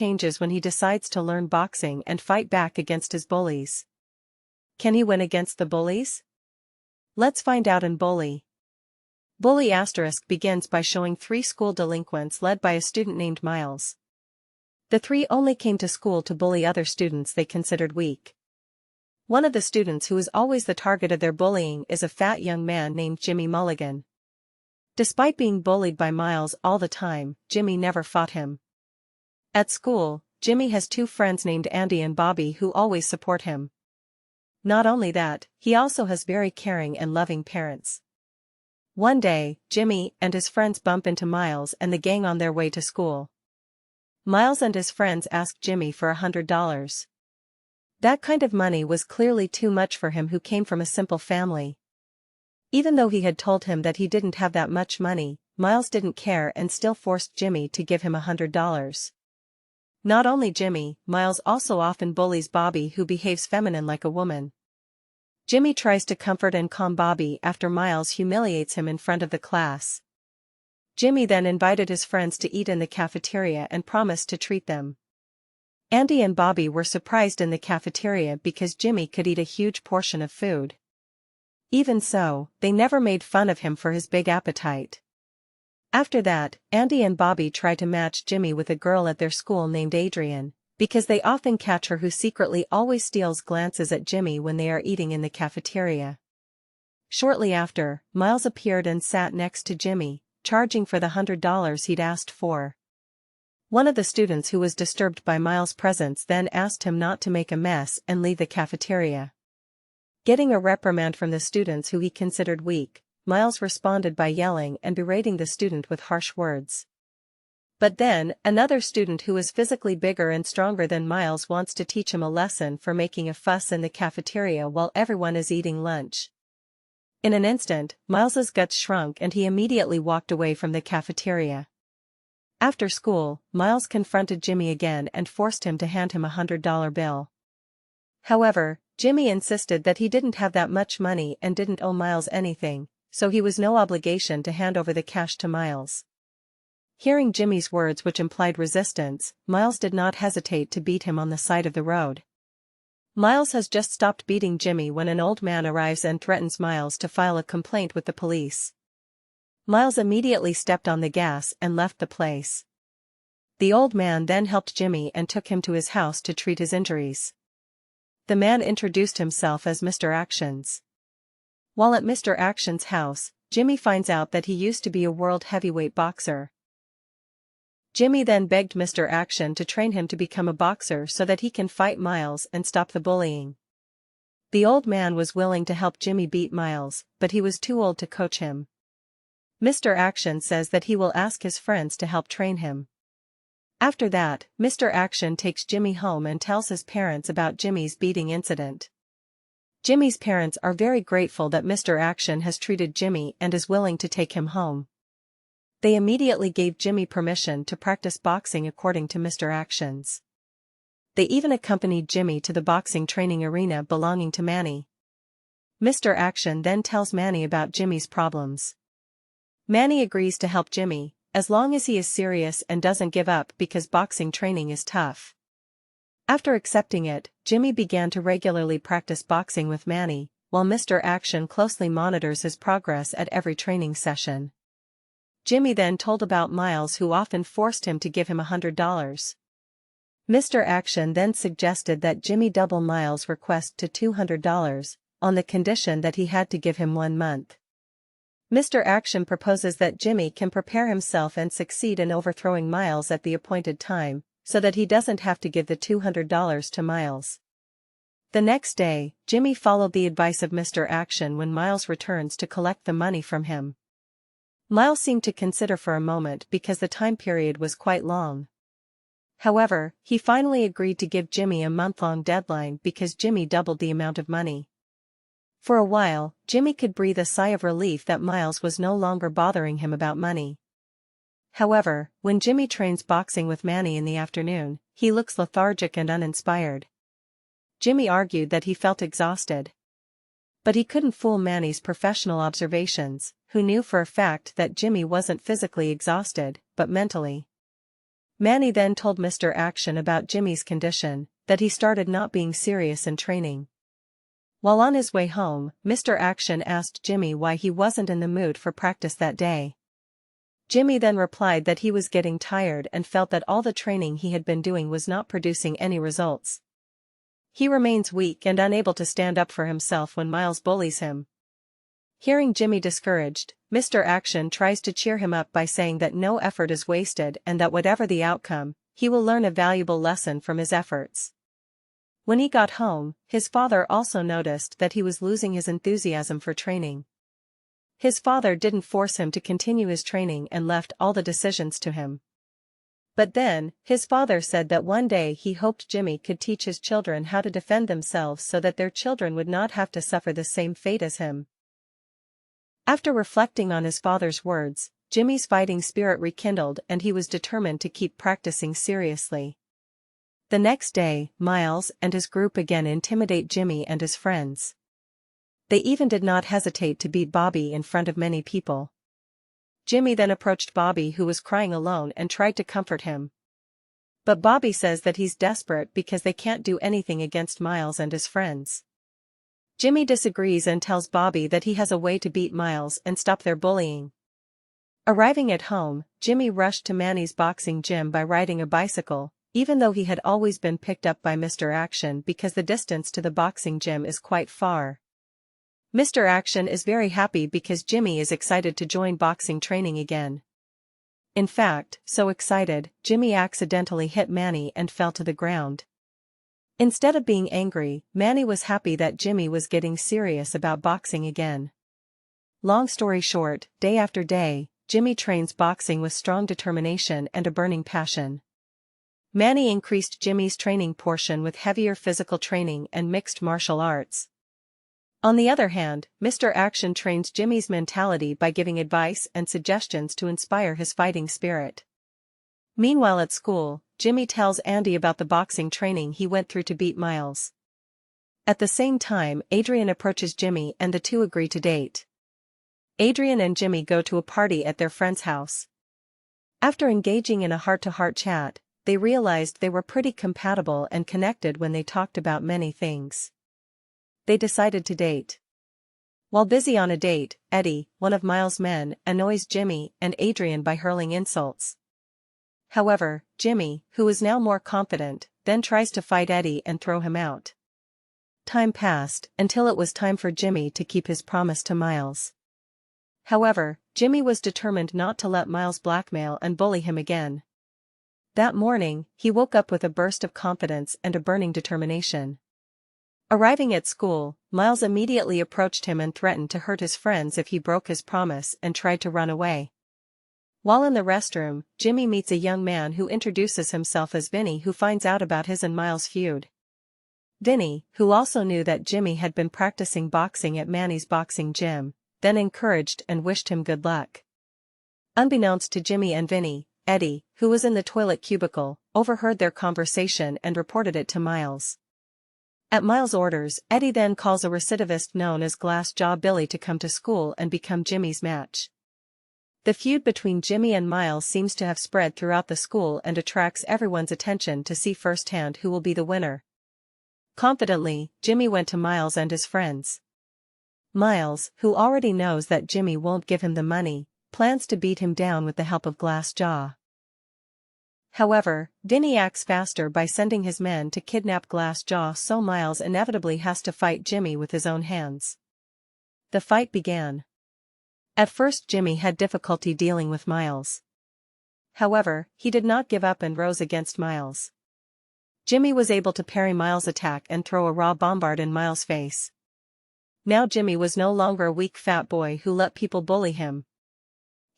changes when he decides to learn boxing and fight back against his bullies. Can he win against the bullies? Let's find out in Bully. Bully * begins by showing 3 school delinquents led by a student named Miles. The 3 only came to school to bully other students they considered weak. One of the students who is always the target of their bullying is a fat young man named Jimmy Mulligan. Despite being bullied by Miles all the time, Jimmy never fought him. At school, Jimmy has 2 friends named Andy and Bobby who always support him. Not only that, he also has very caring and loving parents. One day, Jimmy and his friends bump into Miles and the gang on their way to school. Miles and his friends ask Jimmy for $100. That kind of money was clearly too much for him who came from a simple family. Even though he had told him that he didn't have that much money, Miles didn't care and still forced Jimmy to give him $100. Not only Jimmy, Miles also often bullies Bobby who behaves feminine like a woman. Jimmy tries to comfort and calm Bobby after Miles humiliates him in front of the class. Jimmy then invited his friends to eat in the cafeteria and promised to treat them. Andy and Bobby were surprised in the cafeteria because Jimmy could eat a huge portion of food. Even so, they never made fun of him for his big appetite. After that, Andy and Bobby try to match Jimmy with a girl at their school named Adrian, because they often catch her who secretly always steals glances at Jimmy when they are eating in the cafeteria. Shortly after, Miles appeared and sat next to Jimmy, charging for the $100 he'd asked for. One of the students who was disturbed by Miles' presence then asked him not to make a mess and leave the cafeteria. Getting a reprimand from the students who he considered weak, Miles responded by yelling and berating the student with harsh words. But then, another student who is physically bigger and stronger than Miles wants to teach him a lesson for making a fuss in the cafeteria while everyone is eating lunch. In an instant, Miles's guts shrunk and he immediately walked away from the cafeteria. After school, Miles confronted Jimmy again and forced him to hand him a $100 bill. However, Jimmy insisted that he didn't have that much money and didn't owe Miles anything, so he was no obligation to hand over the cash to Miles. Hearing Jimmy's words which implied resistance, Miles did not hesitate to beat him on the side of the road. Miles has just stopped beating Jimmy when an old man arrives and threatens Miles to file a complaint with the police. Miles immediately stepped on the gas and left the place. The old man then helped Jimmy and took him to his house to treat his injuries. The man introduced himself as Mr. Actions. While at Mr. Action's house, Jimmy finds out that he used to be a world heavyweight boxer. Jimmy then begged Mr. Action to train him to become a boxer so that he can fight Miles and stop the bullying. The old man was willing to help Jimmy beat Miles, but he was too old to coach him. Mr. Action says that he will ask his friends to help train him. After that, Mr. Action takes Jimmy home and tells his parents about Jimmy's beating incident. Jimmy's parents are very grateful that Mr. Action has treated Jimmy and is willing to take him home. They immediately gave Jimmy permission to practice boxing according to Mr. Actions. They even accompanied Jimmy to the boxing training arena belonging to Manny. Mr. Action then tells Manny about Jimmy's problems. Manny agrees to help Jimmy, as long as he is serious and doesn't give up because boxing training is tough. After accepting it, Jimmy began to regularly practice boxing with Manny, while Mr. Action closely monitors his progress at every training session. Jimmy then told about Miles who often forced him to give him $100. Mr. Action then suggested that Jimmy double Miles' request to $200, on the condition that he had to give him 1 month. Mr. Action proposes that Jimmy can prepare himself and succeed in overthrowing Miles at the appointed time, so that he doesn't have to give the $200 to Miles. The next day, Jimmy followed the advice of Mr. Action when Miles returns to collect the money from him. Miles seemed to consider for a moment because the time period was quite long. However, he finally agreed to give Jimmy a month-long deadline because Jimmy doubled the amount of money. For a while, Jimmy could breathe a sigh of relief that Miles was no longer bothering him about money. However, when Jimmy trains boxing with Manny in the afternoon, he looks lethargic and uninspired. Jimmy argued that he felt exhausted. But he couldn't fool Manny's professional observations, who knew for a fact that Jimmy wasn't physically exhausted, but mentally. Manny then told Mr. Action about Jimmy's condition, that he started not being serious in training. While on his way home, Mr. Action asked Jimmy why he wasn't in the mood for practice that day. Jimmy then replied that he was getting tired and felt that all the training he had been doing was not producing any results. He remains weak and unable to stand up for himself when Miles bullies him. Hearing Jimmy discouraged, Mr. Action tries to cheer him up by saying that no effort is wasted and that whatever the outcome, he will learn a valuable lesson from his efforts. When he got home, his father also noticed that he was losing his enthusiasm for training. His father didn't force him to continue his training and left all the decisions to him. But then, his father said that one day he hoped Jimmy could teach his children how to defend themselves so that their children would not have to suffer the same fate as him. After reflecting on his father's words, Jimmy's fighting spirit rekindled and he was determined to keep practicing seriously. The next day, Miles and his group again intimidate Jimmy and his friends. They even did not hesitate to beat Bobby in front of many people. Jimmy then approached Bobby, who was crying alone, and tried to comfort him. But Bobby says that he's desperate because they can't do anything against Miles and his friends. Jimmy disagrees and tells Bobby that he has a way to beat Miles and stop their bullying. Arriving at home, Jimmy rushed to Manny's boxing gym by riding a bicycle, even though he had always been picked up by Mr. Action because the distance to the boxing gym is quite far. Mr. Action is very happy because Jimmy is excited to join boxing training again. In fact, so excited, Jimmy accidentally hit Manny and fell to the ground. Instead of being angry, Manny was happy that Jimmy was getting serious about boxing again. Long story short, day after day, Jimmy trains boxing with strong determination and a burning passion. Manny increased Jimmy's training portion with heavier physical training and mixed martial arts. On the other hand, Mr. Action trains Jimmy's mentality by giving advice and suggestions to inspire his fighting spirit. Meanwhile at school, Jimmy tells Andy about the boxing training he went through to beat Miles. At the same time, Adrian approaches Jimmy and the two agree to date. Adrian and Jimmy go to a party at their friend's house. After engaging in a heart-to-heart chat, they realized they were pretty compatible and connected when they talked about many things. They decided to date. While busy on a date, Eddie, one of Miles' men, annoys Jimmy and Adrian by hurling insults. However, Jimmy, who is now more confident, then tries to fight Eddie and throw him out. Time passed until it was time for Jimmy to keep his promise to Miles. However, Jimmy was determined not to let Miles blackmail and bully him again. That morning, he woke up with a burst of confidence and a burning determination. Arriving at school, Miles immediately approached him and threatened to hurt his friends if he broke his promise and tried to run away. While in the restroom, Jimmy meets a young man who introduces himself as Vinny, who finds out about his and Miles' feud. Vinny, who also knew that Jimmy had been practicing boxing at Manny's boxing gym, then encouraged and wished him good luck. Unbeknownst to Jimmy and Vinny, Eddie, who was in the toilet cubicle, overheard their conversation and reported it to Miles. At Miles' orders, Eddie then calls a recidivist known as Glass Jaw Billy to come to school and become Jimmy's match. The feud between Jimmy and Miles seems to have spread throughout the school and attracts everyone's attention to see firsthand who will be the winner. Confidently, Jimmy went to Miles and his friends. Miles, who already knows that Jimmy won't give him the money, plans to beat him down with the help of Glass Jaw. However, Vinny acts faster by sending his men to kidnap Glass Jaw, so Miles inevitably has to fight Jimmy with his own hands. The fight began. At first Jimmy had difficulty dealing with Miles. However, he did not give up and rose against Miles. Jimmy was able to parry Miles' attack and throw a raw bombard in Miles' face. Now Jimmy was no longer a weak fat boy who let people bully him.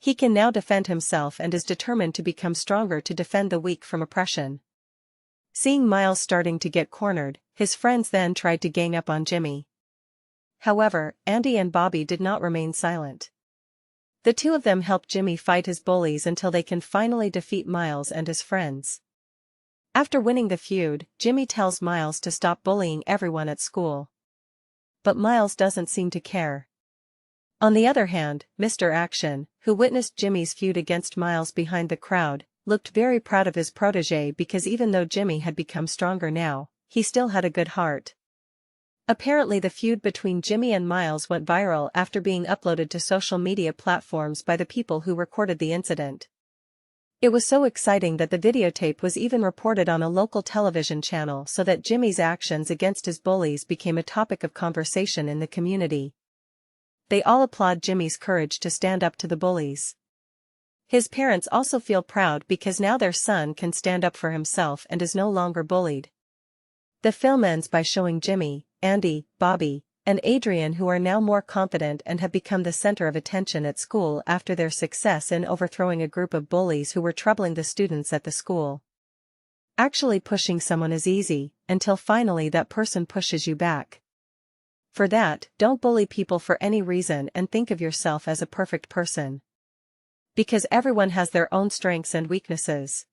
He can now defend himself and is determined to become stronger to defend the weak from oppression. Seeing Miles starting to get cornered, his friends then tried to gang up on Jimmy. However, Andy and Bobby did not remain silent. The two of them helped Jimmy fight his bullies until they can finally defeat Miles and his friends. After winning the feud, Jimmy tells Miles to stop bullying everyone at school. But Miles doesn't seem to care. On the other hand, Mr. Action, who witnessed Jimmy's feud against Miles behind the crowd, looked very proud of his protege because even though Jimmy had become stronger now, he still had a good heart. Apparently the feud between Jimmy and Miles went viral after being uploaded to social media platforms by the people who recorded the incident. It was so exciting that the videotape was even reported on a local television channel so that Jimmy's actions against his bullies became a topic of conversation in the community. They all applaud Jimmy's courage to stand up to the bullies. His parents also feel proud because now their son can stand up for himself and is no longer bullied. The film ends by showing Jimmy, Andy, Bobby, and Adrian, who are now more confident and have become the center of attention at school after their success in overthrowing a group of bullies who were troubling the students at the school. Actually pushing someone is easy, until finally that person pushes you back. For that, don't bully people for any reason and think of yourself as a perfect person. Because everyone has their own strengths and weaknesses.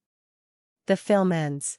The film ends.